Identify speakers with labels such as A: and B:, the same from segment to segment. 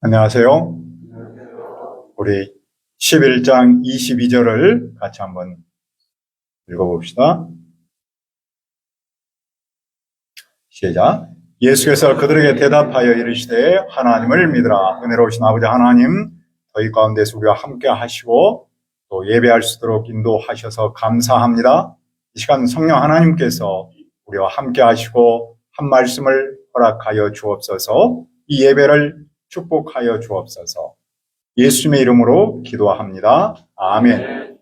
A: 안녕하세요. 우리 11장 22절을 같이 한번 읽어봅시다. 시작. 예수께서 그들에게 대답하여 이르시되 하나님을 믿으라. 은혜로우신 아버지 하나님, 저희 가운데서 우리와 함께 하시고 또 예배할 수 있도록 인도하셔서 감사합니다. 이 시간 성령 하나님께서 우리와 함께 하시고 한 말씀을 허락하여 주옵소서. 이 예배를 축복하여 주옵소서. 예수님의 이름으로 기도합니다. 아멘.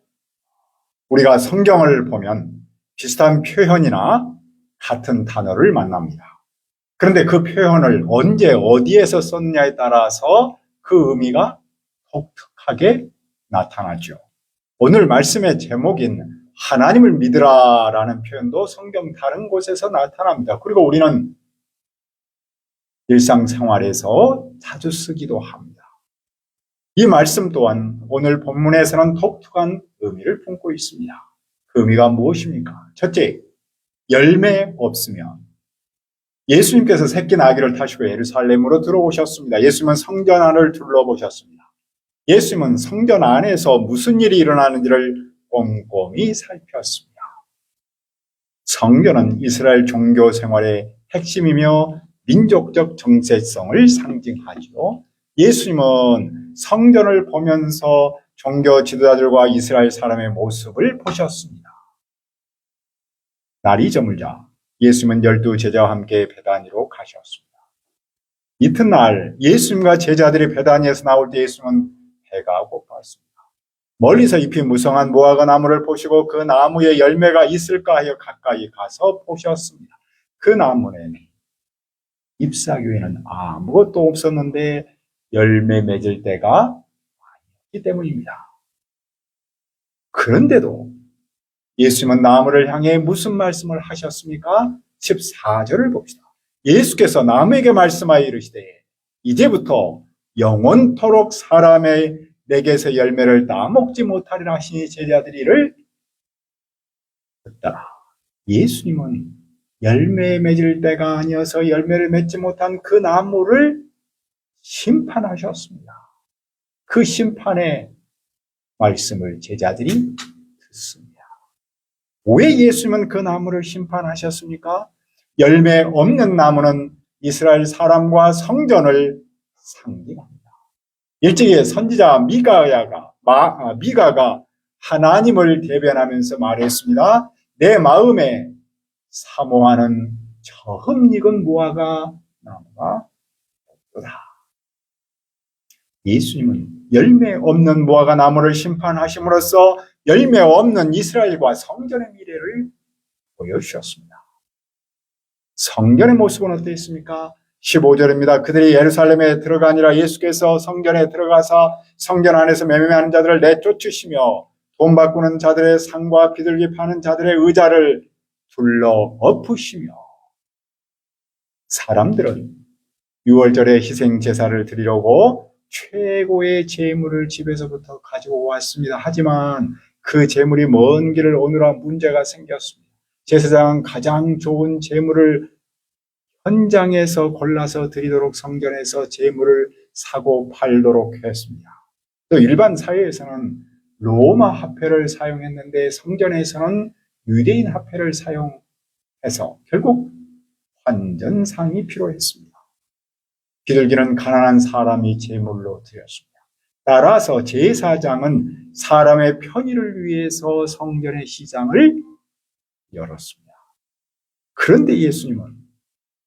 A: 우리가 성경을 보면 비슷한 표현이나 같은 단어를 만납니다. 그런데 그 표현을 언제 어디에서 썼냐에 따라서 그 의미가 독특하게 나타나죠. 오늘 말씀의 제목인 하나님을 믿으라라는 표현도 성경 다른 곳에서 나타납니다. 그리고 우리는 일상생활에서 자주 쓰기도 합니다. 이 말씀 또한 오늘 본문에서는 독특한 의미를 품고 있습니다. 그 의미가 무엇입니까? 첫째, 열매 없으면. 예수님께서 새끼 나귀를 타시고 예루살렘으로 들어오셨습니다. 예수님은 성전 안을 둘러보셨습니다. 예수님은 성전 안에서 무슨 일이 일어나는지를 꼼꼼히 살폈습니다. 성전은 이스라엘 종교 생활의 핵심이며 민족적 정체성을 상징하죠. 예수님은 성전을 보면서 종교 지도자들과 이스라엘 사람의 모습을 보셨습니다. 날이 저물자 예수님은 12제자와 함께 베다니로 가셨습니다. 이튿날 예수님과 제자들이 베다니에서 나올 때 예수님은 배가 고팠습니다. 멀리서 잎이 무성한 무화과 나무를 보시고 그 나무에 열매가 있을까 하여 가까이 가서 보셨습니다. 그 나무에는 잎사귀에는 아무것도 없었는데 열매 맺을 때가 아니었기 때문입니다. 그런데도 예수님은 나무를 향해 무슨 말씀을 하셨습니까? 14절을 봅시다. 예수께서 나무에게 말씀하여 이르시되 이제부터 영원토록 사람의 내게서 열매를 따먹지 못하리라 하시니 제자들이 이를 듣더라. 예수님은 열매 맺을 때가 아니어서 열매를 맺지 못한 그 나무를 심판하셨습니다. 그 심판의 말씀을 제자들이 듣습니다. 왜 예수님은 그 나무를 심판하셨습니까? 열매 없는 나무는 이스라엘 사람과 성전을 상징합니다. 일찍이 선지자 미가가 하나님을 대변하면서 말했습니다. 내 마음에 사모하는 처음 익은 무화과 나무가 없도다. 예수님은 열매 없는 무화과 나무를 심판하심으로써 열매 없는 이스라엘과 성전의 미래를 보여주셨습니다. 성전의 모습은 어땠습니까? 15절입니다. 그들이 예루살렘에 들어가니라. 예수께서 성전에 들어가사 성전 안에서 매매하는 자들을 내쫓으시며 돈 바꾸는 자들의 상과 비둘기 파는 자들의 의자를 둘러 엎으시며. 사람들은 유월절에 희생 제사를 드리려고 최고의 제물을 집에서부터 가지고 왔습니다. 하지만 그 제물이 먼 길을 오느라 문제가 생겼습니다. 제사장은 가장 좋은 제물을 현장에서 골라서 드리도록 성전에서 제물을 사고 팔도록 했습니다. 또 일반 사회에서는 로마 화폐를 사용했는데 성전에서는 유대인 화폐를 사용해서 결국 환전상이 필요했습니다. 비둘기는 가난한 사람이 제물로 드렸습니다. 따라서 제사장은 사람의 편의를 위해서 성전의 시장을 열었습니다. 그런데 예수님은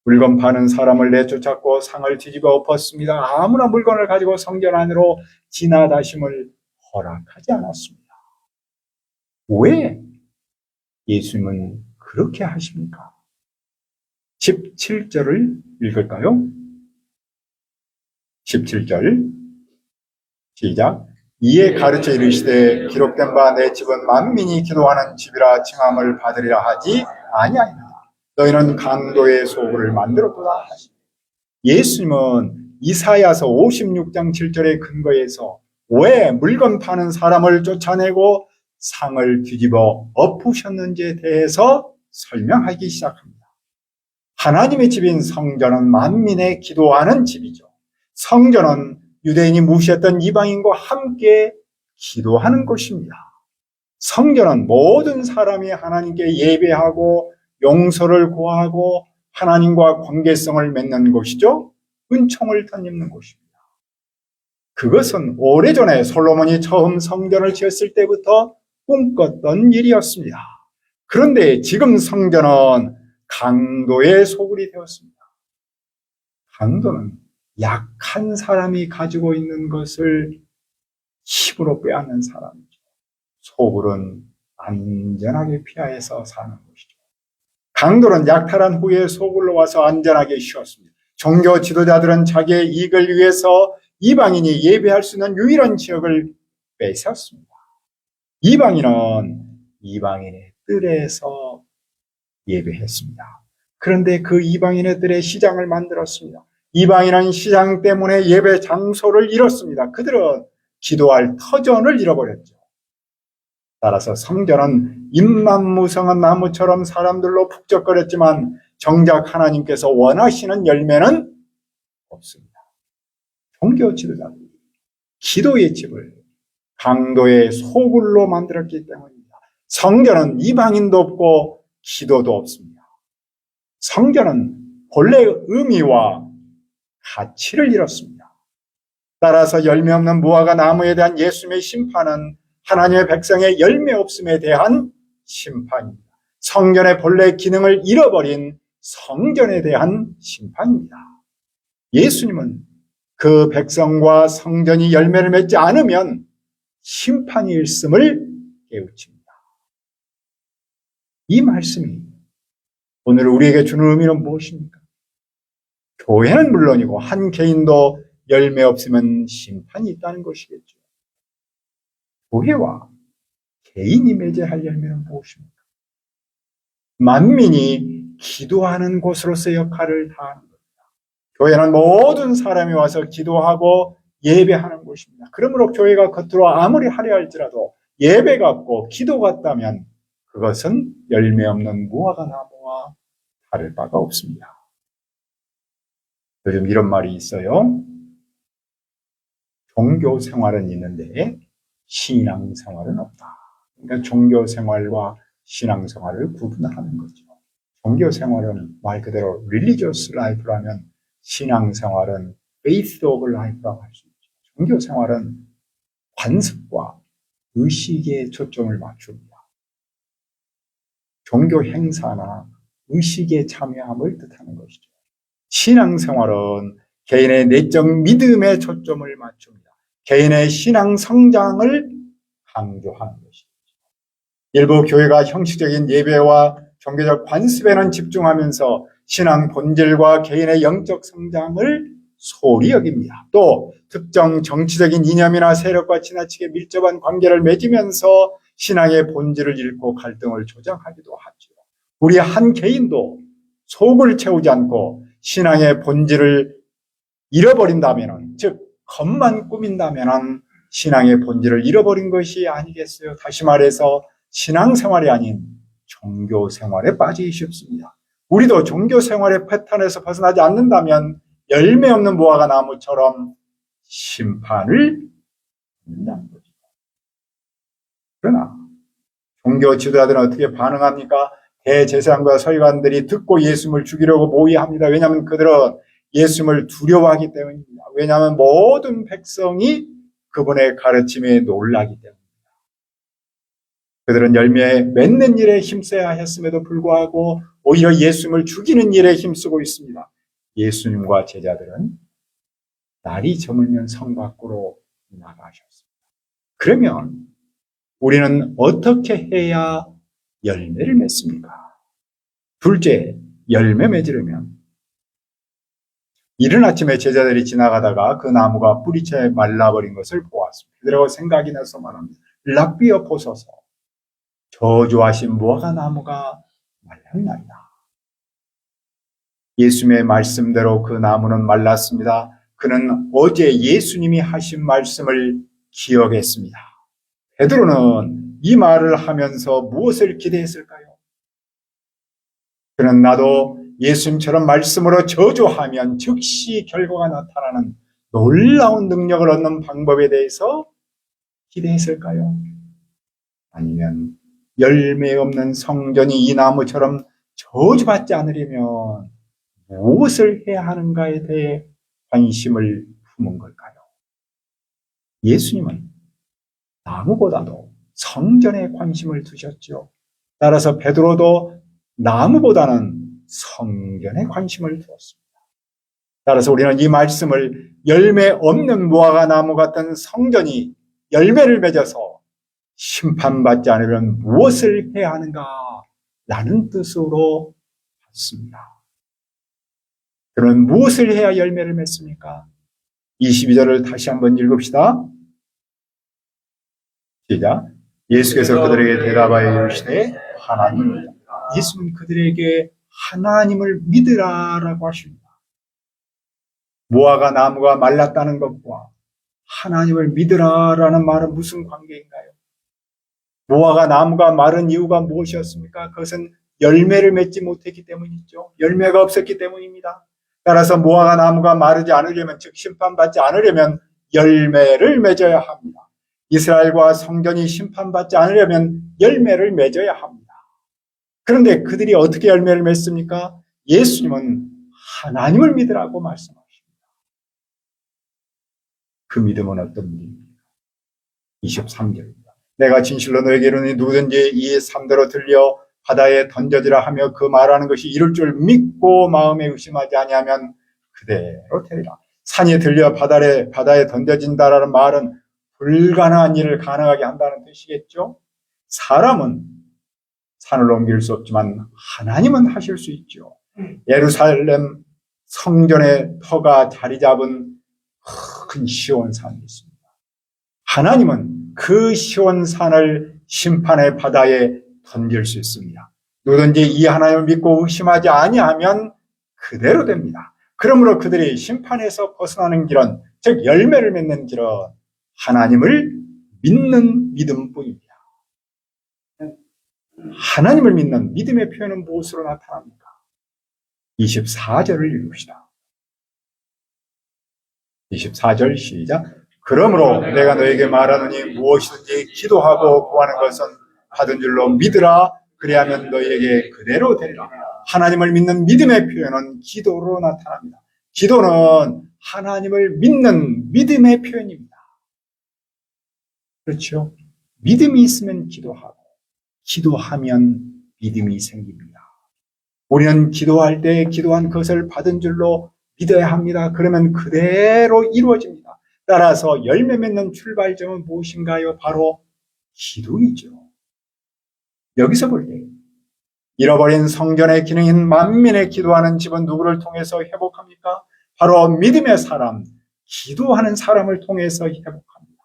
A: 물건 파는 사람을 내쫓았고 상을 뒤집어 엎었습니다. 아무나 물건을 가지고 성전 안으로 지나다심을 허락하지 않았습니다. 왜 예수님은 그렇게 하십니까? 17절을 읽을까요? 17절 시작. 이에 가르쳐 이르시되 기록된 바 내 집은 만민이 기도하는 집이라 칭함을 받으리라 하지 아니하니라. 너희는 강도의 소굴을 만들었도다 하시니. 예수님은 이사야서 56장 7절의 근거에서 왜 물건 파는 사람을 쫓아내고 상을 뒤집어 엎으셨는지에 대해서 설명하기 시작합니다. 하나님의 집인 성전은 만민의 기도하는 집이죠. 성전은 유대인이 무시했던 이방인과 함께 기도하는 곳입니다. 성전은 모든 사람이 하나님께 예배하고 용서를 구하고 하나님과 관계성을 맺는 곳이죠. 은총을 덧입는 곳입니다. 그것은 오래전에 솔로몬이 처음 성전을 지었을 때부터 꿈꿨던 일이었습니다. 그런데 지금 성전은 강도의 소굴이 되었습니다. 강도는 약한 사람이 가지고 있는 것을 힘으로 빼앗는 사람이죠. 소굴은 안전하게 피하여서 사는 곳이죠. 강도는 약탈한 후에 소굴로 와서 안전하게 쉬었습니다. 종교 지도자들은 자기의 이익을 위해서 이방인이 예배할 수 있는 유일한 지역을 뺏었습니다. 이방인은 이방인의 뜰에서 예배했습니다. 그런데 그 이방인의 뜰에 시장을 만들었습니다. 이방인은 시장 때문에 예배 장소를 잃었습니다. 그들은 기도할 터전을 잃어버렸죠. 따라서 성전은 잎만무성한 나무처럼 사람들로 북적거렸지만 정작 하나님께서 원하시는 열매는 없습니다. 종교 지도자들이 기도의 집을 강도의 소굴로 만들었기 때문입니다. 성전은 이방인도 없고 기도도 없습니다. 성전은 본래 의미와 가치를 잃었습니다. 따라서 열매 없는 무화과 나무에 대한 예수님의 심판은 하나님의 백성의 열매 없음에 대한 심판입니다. 성전의 본래 기능을 잃어버린 성전에 대한 심판입니다. 예수님은 그 백성과 성전이 열매를 맺지 않으면 심판이 있음을 깨우칩니다. 이 말씀이 오늘 우리에게 주는 의미는 무엇입니까? 교회는 물론이고 한 개인도 열매 없으면 심판이 있다는 것이겠죠. 교회와 개인이 맺어야 할 열매는 무엇입니까? 만민이 기도하는 곳으로서 역할을 다하는 겁니다. 교회는 모든 사람이 와서 기도하고 예배하는 곳입니다. 그러므로 교회가 겉으로 아무리 화려할지라도 예배가 없고 기도가 없다면 그것은 열매 없는 무화과 나무와 다를 바가 없습니다. 요즘 이런 말이 있어요. 종교 생활은 있는데 신앙 생활은 없다. 그러니까 종교 생활과 신앙 생활을 구분하는 거죠. 종교 생활은 말 그대로 religious life라면 신앙 생활은 faith of life라고 할 수 있죠. 종교 생활은 관습과 의식에 초점을 맞춥니다. 종교 행사나 의식에 참여함을 뜻하는 것이죠. 신앙 생활은 개인의 내적 믿음에 초점을 맞춥니다. 개인의 신앙 성장을 강조하는 것이죠. 일부 교회가 형식적인 예배와 종교적 관습에는 집중하면서 신앙 본질과 개인의 영적 성장을 소홀히 여깁니다. 또 특정 정치적인 이념이나 세력과 지나치게 밀접한 관계를 맺으면서 신앙의 본질을 잃고 갈등을 조장하기도 하죠. 우리 한 개인도 속을 채우지 않고 신앙의 본질을 잃어버린다면, 즉 겉만 꾸민다면 신앙의 본질을 잃어버린 것이 아니겠어요? 다시 말해서 신앙생활이 아닌 종교생활에 빠지기 쉽습니다. 우리도 종교생활의 패턴에서 벗어나지 않는다면 열매 없는 무화과 나무처럼 심판을 받는다는 거죠. 그러나 종교 지도자들은 어떻게 반응합니까? 대제사장과 서기관들이 듣고 예수님을 죽이려고 모의합니다. 왜냐하면 그들은 예수님을 두려워하기 때문입니다. 왜냐하면 모든 백성이 그분의 가르침에 놀라기 때문입니다. 그들은 열매 맺는 일에 힘써야 했음에도 불구하고 오히려 예수님을 죽이는 일에 힘쓰고 있습니다. 예수님과 제자들은 날이 저물면 성 밖으로 나가셨습니다. 그러면 우리는 어떻게 해야 열매를 맺습니까? 둘째, 열매 맺으려면 이른 아침에 제자들이 지나가다가 그 나무가 뿌리채 말라버린 것을 보았습니다. 그들하고 생각이 나서 말합니다. 랍비여 보소서, 저주하신 무화과 나무가 말랐나이다. 예수님의 말씀대로 그 나무는 말랐습니다. 그는 어제 예수님이 하신 말씀을 기억했습니다. 베드로는 이 말을 하면서 무엇을 기대했을까요? 그는 나도 예수님처럼 말씀으로 저주하면 즉시 결과가 나타나는 놀라운 능력을 얻는 방법에 대해서 기대했을까요? 아니면 열매 없는 성전이 이 나무처럼 저주받지 않으려면 무엇을 해야 하는가에 대해 관심을 품은 걸까요? 예수님은 나무보다도 성전에 관심을 두셨죠. 따라서 베드로도 나무보다는 성전에 관심을 두었습니다. 따라서 우리는 이 말씀을 열매 없는 무화과 나무 같은 성전이 열매를 맺어서 심판받지 않으면 무엇을 해야 하는가? 라는 뜻으로 봤습니다. 그러면 무엇을 해야 열매를 맺습니까? 22절을 다시 한번 읽읍시다. 시작. 예수께서 그들에게 대답하여 이르시되 하나님. 예수는 그들에게 하나님을 믿으라라고 하십니다. 무화과 나무가 말랐다는 것과 하나님을 믿으라라는 말은 무슨 관계인가요? 무화과 나무가 마른 이유가 무엇이었습니까? 그것은 열매를 맺지 못했기 때문이죠. 열매가 없었기 때문입니다. 따라서 무화과 나무가 마르지 않으려면, 즉 심판받지 않으려면 열매를 맺어야 합니다. 이스라엘과 성전이 심판받지 않으려면 열매를 맺어야 합니다. 그런데 그들이 어떻게 열매를 맺습니까? 예수님은 하나님을 믿으라고 말씀하십니다. 그 믿음은 어떤 믿음입니까? 23절입니다. 내가 진실로 너에게 이르노니 누구든지 이 삶대로 들려 바다에 던져지라 하며 그 말하는 것이 이룰 줄 믿고 마음에 의심하지 아니하면 그대로 되리라. 산이 들려 바다에 던져진다라는 말은 불가능한 일을 가능하게 한다는 뜻이겠죠. 사람은 산을 옮길 수 없지만 하나님은 하실 수 있죠. 예루살렘 성전의 터가 자리 잡은 큰 시온산이 있습니다. 하나님은 그 시온산을 심판의 바다에 던질 수 있습니다. 누구든지 이 하나님을 믿고 의심하지 아니하면 그대로 됩니다. 그러므로 그들이 심판에서 벗어나는 길은, 즉 열매를 맺는 길은 하나님을 믿는 믿음뿐입니다. 하나님을 믿는 믿음의 표현은 무엇으로 나타납니까? 24절을 읽읍시다. 24절 시작. 그러므로 내가 너에게 말하노니 무엇이든지 기도하고 구하는 것은 받은 줄로 믿으라. 그리하면 너에게 그대로 되리라. 하나님을 믿는 믿음의 표현은 기도로 나타납니다. 기도는 하나님을 믿는 믿음의 표현입니다. 그렇죠? 믿음이 있으면 기도하고, 기도하면 믿음이 생깁니다. 우리는 기도할 때 기도한 것을 받은 줄로 믿어야 합니다. 그러면 그대로 이루어집니다. 따라서 열매 맺는 출발점은 무엇인가요? 바로 기도이죠. 여기서 볼 때 잃어버린 성전의 기능인 만민의 기도하는 집은 누구를 통해서 회복합니까? 바로 믿음의 사람, 기도하는 사람을 통해서 회복합니다.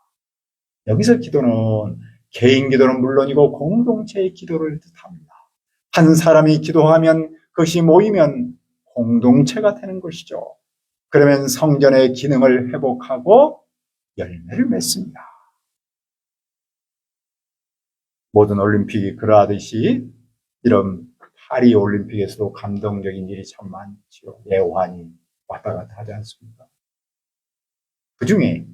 A: 여기서 기도는 개인 기도는 물론이고 공동체의 기도를 뜻합니다. 한 사람이 기도하면 그것이 모이면 공동체가 되는 것이죠. 그러면 성전의 기능을 회복하고 열매를 맺습니다. 모든 올림픽이 그러하듯이 이런 파리 올림픽에서도 감동적인 일이 참 많죠. 애환이 왔다 갔다 하지 않습니까? 그 중에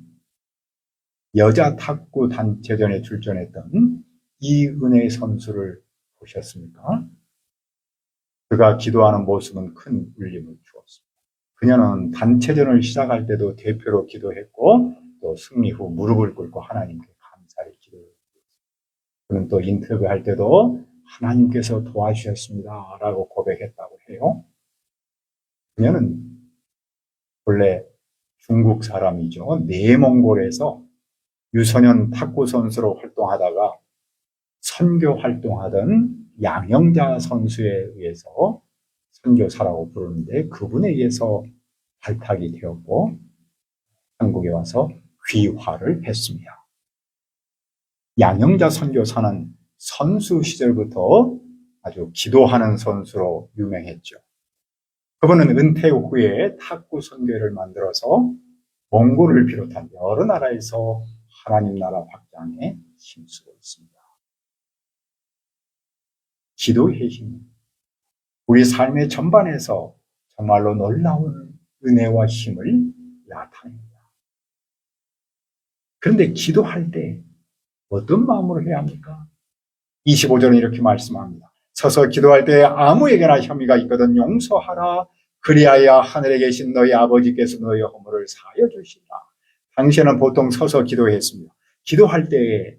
A: 여자 탁구 단체전에 출전했던 이은혜 선수를 보셨습니까? 그가 기도하는 모습은 큰 울림을 주었습니다. 그녀는 단체전을 시작할 때도 대표로 기도했고 또 승리 후 무릎을 꿇고 하나님께 감사를 기도했습니다. 그는 또 인터뷰할 때도 하나님께서 도와주셨습니다 라고 고백했다고 해요. 그녀는 원래 중국 사람이죠. 내몽골에서 유소년 탁구 선수로 활동하다가 선교 활동하던 양영자 선수에 의해서 선교사라고 부르는데 그분에 의해서 발탁이 되었고 한국에 와서 귀화를 했습니다. 양영자 선교사는 선수 시절부터 아주 기도하는 선수로 유명했죠. 그분은 은퇴 후에 탁구 선교회를 만들어서 몽골을 비롯한 여러 나라에서 하나님 나라 확장에 힘쓰고 있습니다. 기도의 힘, 우리 삶의 전반에서 정말로 놀라운 은혜와 힘을 나타냅니다. 그런데 기도할 때 어떤 마음으로 해야 합니까? 25절은 이렇게 말씀합니다. 서서 기도할 때 아무에게나 혐의가 있거든 용서하라. 그리하여 하늘에 계신 너희 아버지께서 너희 허물을 사하여 주시라. 당시에는 보통 서서 기도했습니다. 기도할 때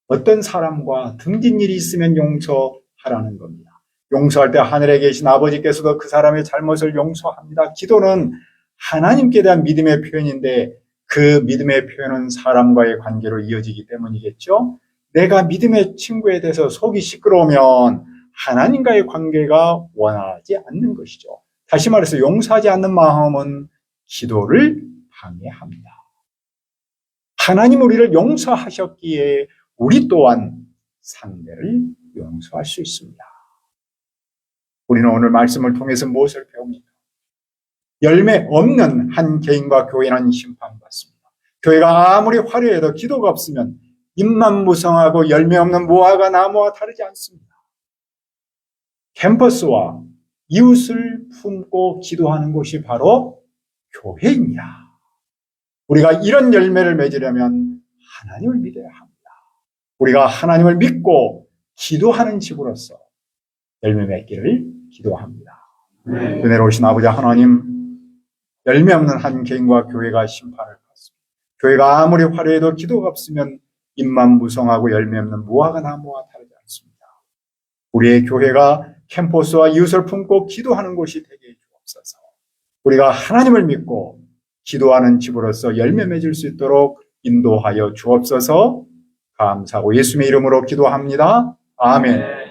A: 어떤 사람과 등진 일이 있으면 용서하라는 겁니다. 용서할 때 하늘에 계신 아버지께서도 그 사람의 잘못을 용서합니다. 기도는 하나님께 대한 믿음의 표현인데 그 믿음의 표현은 사람과의 관계로 이어지기 때문이겠죠. 내가 믿음의 친구에 대해서 속이 시끄러우면 하나님과의 관계가 원하지 않는 것이죠. 다시 말해서 용서하지 않는 마음은 기도를 방해합니다. 하나님 우리를 용서하셨기에 우리 또한 상대를 용서할 수 있습니다. 우리는 오늘 말씀을 통해서 무엇을 배웁니까? 열매 없는 한 개인과 교회는 심판받습니다. 교회가 아무리 화려해도 기도가 없으면 잎만 무성하고 열매 없는 무화과 나무와 다르지 않습니다. 캠퍼스와 이웃을 품고 기도하는 곳이 바로 교회입니다. 우리가 이런 열매를 맺으려면 하나님을 믿어야 합니다. 우리가 하나님을 믿고 기도하는 집으로서 열매 맺기를 기도합니다. 은혜로우신 아버지 하나님, 열매 없는 한 개인과 교회가 심판을 받습니다. 교회가 아무리 화려해도 기도가 없으면 잎만 무성하고 열매 없는 무화과 나무와 다르지 않습니다. 우리의 교회가 캠퍼스와 이웃을 품고 기도하는 곳이 되게 주옵소서. 우리가 하나님을 믿고 기도하는 집으로서 열매 맺을 수 있도록 인도하여 주옵소서. 감사하고 예수님의 이름으로 기도합니다. 아멘.